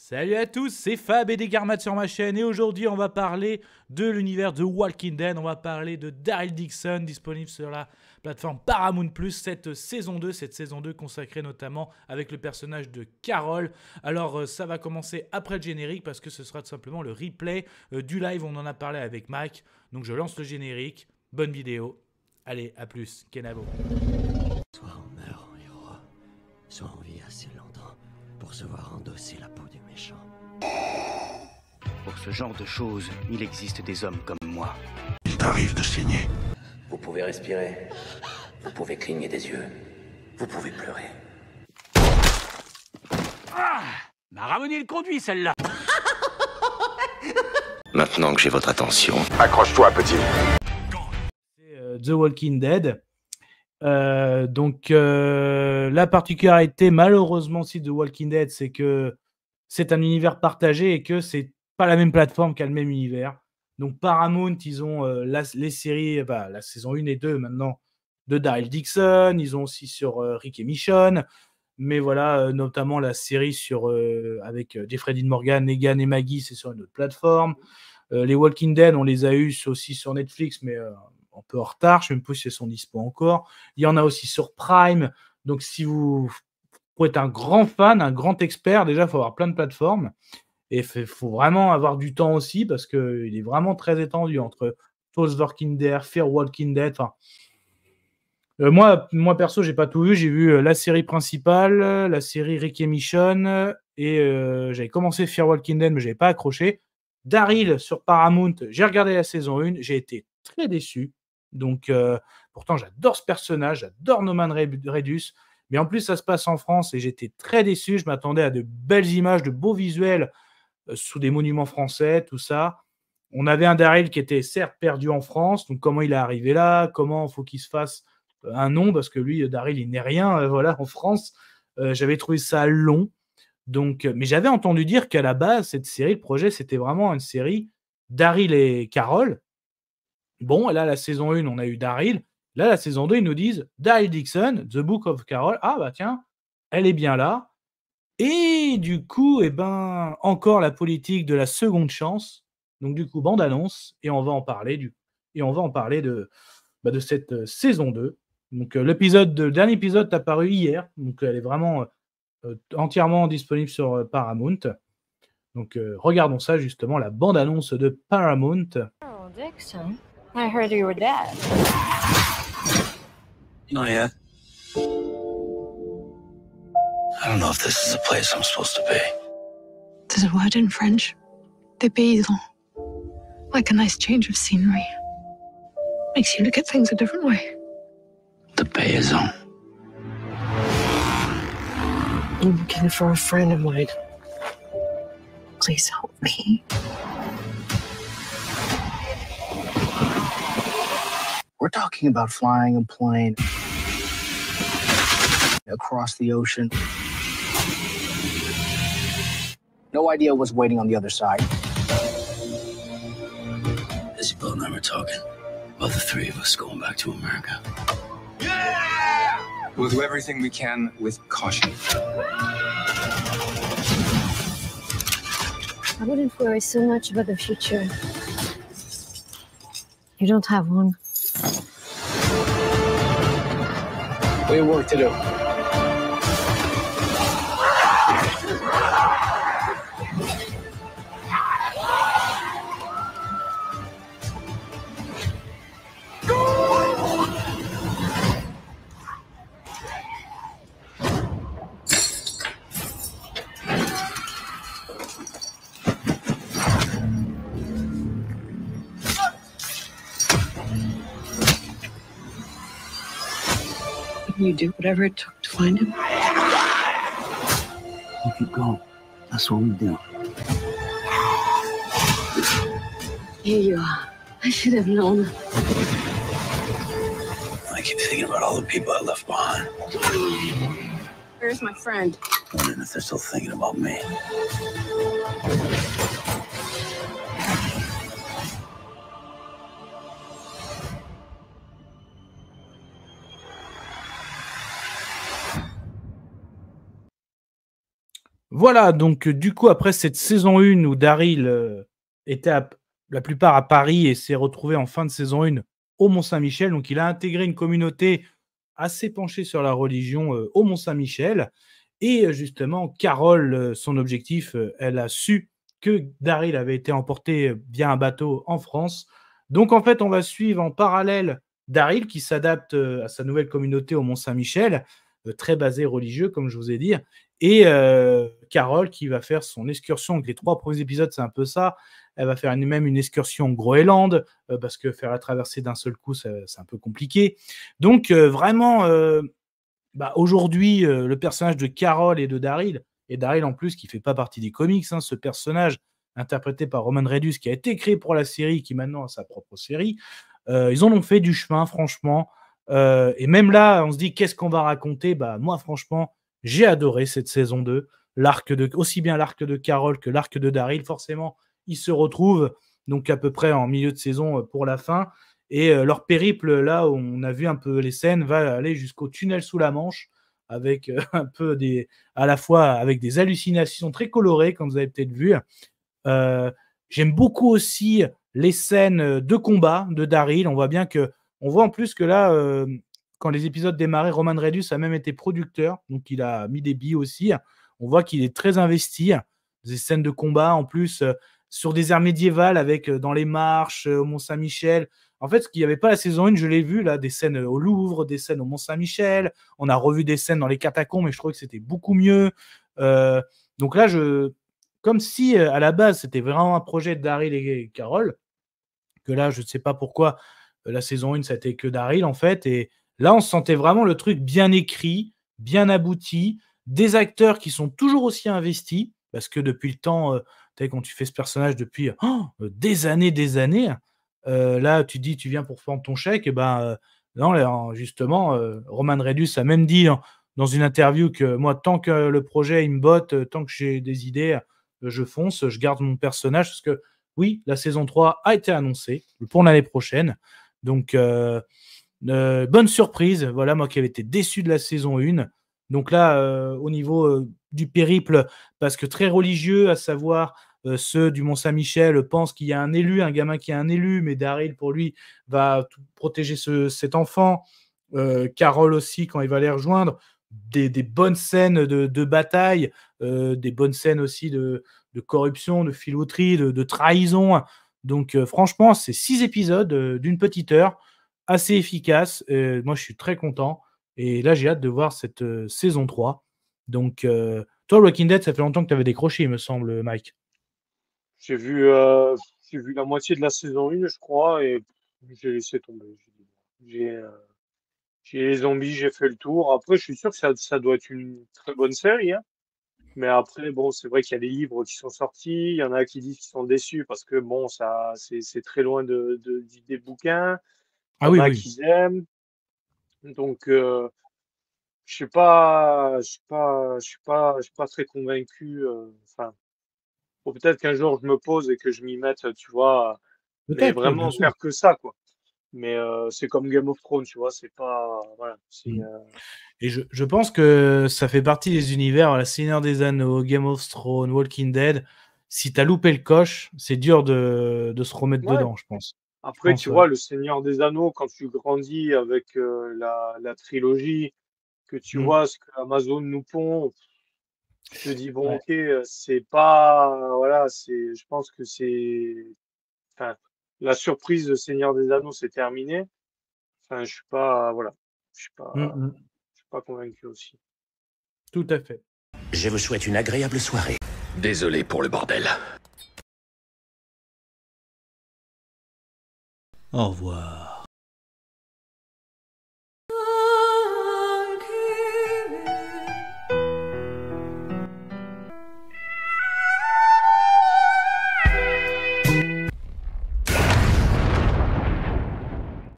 Salut à tous, c'est Fab et des Garmates sur ma chaîne et aujourd'hui on va parler de l'univers de Walking Dead, on va parler de Daryl Dixon disponible sur la plateforme Paramount+, cette saison 2 consacrée notamment avec le personnage de Carol. Alors ça va commencer après le générique parce que ce sera tout simplement le replay du live, on en a parlé avec Mike, donc je lance le générique, bonne vidéo, allez à plus, Kenavo. Soit on meurt en héros, soit on vit assez longtemps pour se voir endosser la peau du méchant. Pour ce genre de choses, il existe des hommes comme moi. Il t'arrive de saigner. Vous pouvez respirer, vous pouvez cligner des yeux, vous pouvez pleurer. Ah, m'a ramené le conduit celle-là. Maintenant que j'ai votre attention, Accroche-toi, petit. C'est The Walking Dead. La particularité malheureusement aussi de Walking Dead, c'est que c'est un univers partagé et que c'est pas la même plateforme qu'à le même univers. Donc Paramount, ils ont les séries, la saison 1 et 2 maintenant de Daryl Dixon, ils ont aussi sur Rick et Michonne, mais voilà, notamment la série sur avec Jeffrey Dean Morgan, Negan et Maggie, c'est sur une autre plateforme. Les Walking Dead, on les a eus aussi sur Netflix, mais un peu en retard, je ne sais même pas si elles sont dispo encore. Il y en a aussi sur Prime, donc si vous pour être un grand fan, un grand expert, déjà il faut avoir plein de plateformes, et il faut vraiment avoir du temps aussi, parce qu'il est vraiment très étendu entre Those Walking Dead, Fear Walking Dead, enfin... moi perso, j'ai pas tout vu. J'ai vu la série principale, la série Rick et Michonne, et j'avais commencé Fear Walking Dead, mais j'avais pas accroché. Daryl sur Paramount, j'ai regardé la saison 1, j'ai été très déçu. Donc, pourtant, j'adore ce personnage, j'adore Norman Reedus, mais en plus, ça se passe en France et j'étais très déçu. Je m'attendais à de belles images, de beaux visuels sous des monuments français, tout ça. On avait un Daryl qui était certes perdu en France, donc comment il est arrivé là, comment il faut qu'il se fasse un nom, parce que lui, Daryl, il n'est rien voilà, en France. J'avais trouvé ça long. Donc, mais j'avais entendu dire qu'à la base, cette série, le projet, c'était vraiment une série Daryl et Carol. Bon, là, la saison 1, on a eu Daryl. Là, la saison 2, ils nous disent Daryl Dixon, The Book of Carol. Ah, bah tiens, elle est bien là. Et du coup, encore la politique de la seconde chance. Donc, du coup, bande-annonce. Et on va en parler, de cette saison 2. Donc, le dernier épisode est apparu hier. Donc, elle est vraiment entièrement disponible sur Paramount. Donc, regardons ça, justement, la bande-annonce de Paramount. Oh, Dixon. I heard you were dead. not yet. I don't know if this is the place I'm supposed to be. There's a word in French. Dépaysant. Like a nice change of scenery. Makes you look at things a different way. The paysan. I'm looking for a friend of mine. Please help me. We're talking about flying a plane across the ocean. No idea what's waiting on the other side. Isabel and I were talking about the three of us going back to America. Yeah! We'll do everything we can with caution. I wouldn't worry so much about the future. You don't have one. We have work to do. You do whatever it took to find him. You keep going. That's what we do. Here you are. I should have known. I keep thinking about all the people I left behind. Where's my friend? Wondering if they're still thinking about me. Voilà, donc du coup, après cette saison 1 où Daryl était la plupart à Paris et s'est retrouvé en fin de saison 1 au Mont-Saint-Michel, donc il a intégré une communauté assez penchée sur la religion au Mont-Saint-Michel. Et justement, Carole, son objectif, elle a su que Daryl avait été emporté via un bateau en France. Donc en fait, on va suivre en parallèle Daryl qui s'adapte à sa nouvelle communauté au Mont-Saint-Michel, très basé religieux, comme je vous ai dit, et Carole qui va faire son excursion. Donc les 3 premiers épisodes, c'est un peu ça. Elle va faire même une excursion au Groenland, parce que faire la traversée d'un seul coup, c'est un peu compliqué. Donc vraiment, aujourd'hui, le personnage de Carole et de Daryl, et Daryl en plus qui fait pas partie des comics, hein, ce personnage interprété par Roman Reedus qui a été créé pour la série, qui maintenant a sa propre série, ils en ont fait du chemin, franchement. Et même là, on se dit qu'est-ce qu'on va raconter? Moi, franchement, j'ai adoré cette saison 2. Aussi bien l'arc de Carole que l'arc de Daryl. Forcément, ils se retrouvent donc à peu près en milieu de saison pour la fin. Et leur périple, là, où on a vu un peu les scènes, va aller jusqu'au tunnel sous la Manche, avec un peu à la fois avec des hallucinations très colorées, comme vous avez peut-être vu. J'aime beaucoup aussi les scènes de combat de Daryl. On voit en plus que là, quand les épisodes démarraient, Roman Reedus a même été producteur, donc il a mis des billes aussi. On voit qu'il est très investi. Des scènes de combat, en plus, sur des aires médiévales, avec dans les marches, au Mont-Saint-Michel. En fait, ce qu'il n'y avait pas la saison 1, je l'ai vu, là, des scènes au Louvre, des scènes au Mont-Saint-Michel. On a revu des scènes dans les catacombes, mais je trouvais que c'était beaucoup mieux. Donc là, comme si, à la base, c'était vraiment un projet de Daryl et Carole, que là, je ne sais pas pourquoi la saison 1, ça a été que Daryl, en fait. Et là, on sentait vraiment le truc bien écrit, bien abouti, des acteurs qui sont toujours aussi investis, parce que depuis le temps, quand tu fais ce personnage depuis des années, là, tu dis, tu viens pour prendre ton chèque, et non, là, justement, Roman Reedus a même dit dans une interview que moi, tant que le projet il me botte, tant que j'ai des idées, je fonce, je garde mon personnage, parce que oui, la saison 3 a été annoncée pour l'année prochaine. Donc, bonne surprise. Voilà, moi qui avais été déçu de la saison 1. Donc là, au niveau du périple, parce que très religieux, à savoir ceux du Mont-Saint-Michel pensent qu'il y a un gamin qui a un élu, mais Daryl, pour lui, va protéger cet enfant. Carole aussi, quand il va les rejoindre. Des bonnes scènes de bataille, des bonnes scènes aussi de corruption, de filouterie, de trahison. Donc franchement, c'est 6 épisodes d'une petite heure, assez efficace. Moi, je suis très content. Et là, j'ai hâte de voir cette saison 3. Donc, toi, Walking Dead, ça fait longtemps que tu avais décroché, il me semble, Mike. J'ai vu la moitié de la saison 1, je crois, et j'ai laissé tomber. J'ai les zombies, j'ai fait le tour. Après, je suis sûr que ça doit être une très bonne série, hein. Mais après, bon, c'est vrai qu'il y a des livres qui sont sortis. Il y en a qui disent qu'ils sont déçus parce que, bon, c'est très loin des bouquins. Il y en a qui aiment. Donc, je suis pas très convaincu. Enfin, faut peut-être qu'un jour je me pose et que je m'y mette, tu vois, mais vraiment faire que ça, quoi. Mais c'est comme Game of Thrones, tu vois, c'est pas, voilà. Et je pense que ça fait partie des univers, La Seigneur des Anneaux, Game of Thrones, Walking Dead. Si t'as loupé le coche, c'est dur de se remettre dedans, je pense. Après, tu vois, Le Seigneur des Anneaux, quand tu grandis avec la trilogie, que tu vois ce que Amazon nous pond, tu te dis, bon, ok, c'est pas, voilà, je pense que enfin, la surprise de Seigneur des Anneaux, c'est terminé. Enfin, je suis pas convaincu aussi. Tout à fait. Je vous souhaite une agréable soirée. Désolé pour le bordel. Au revoir.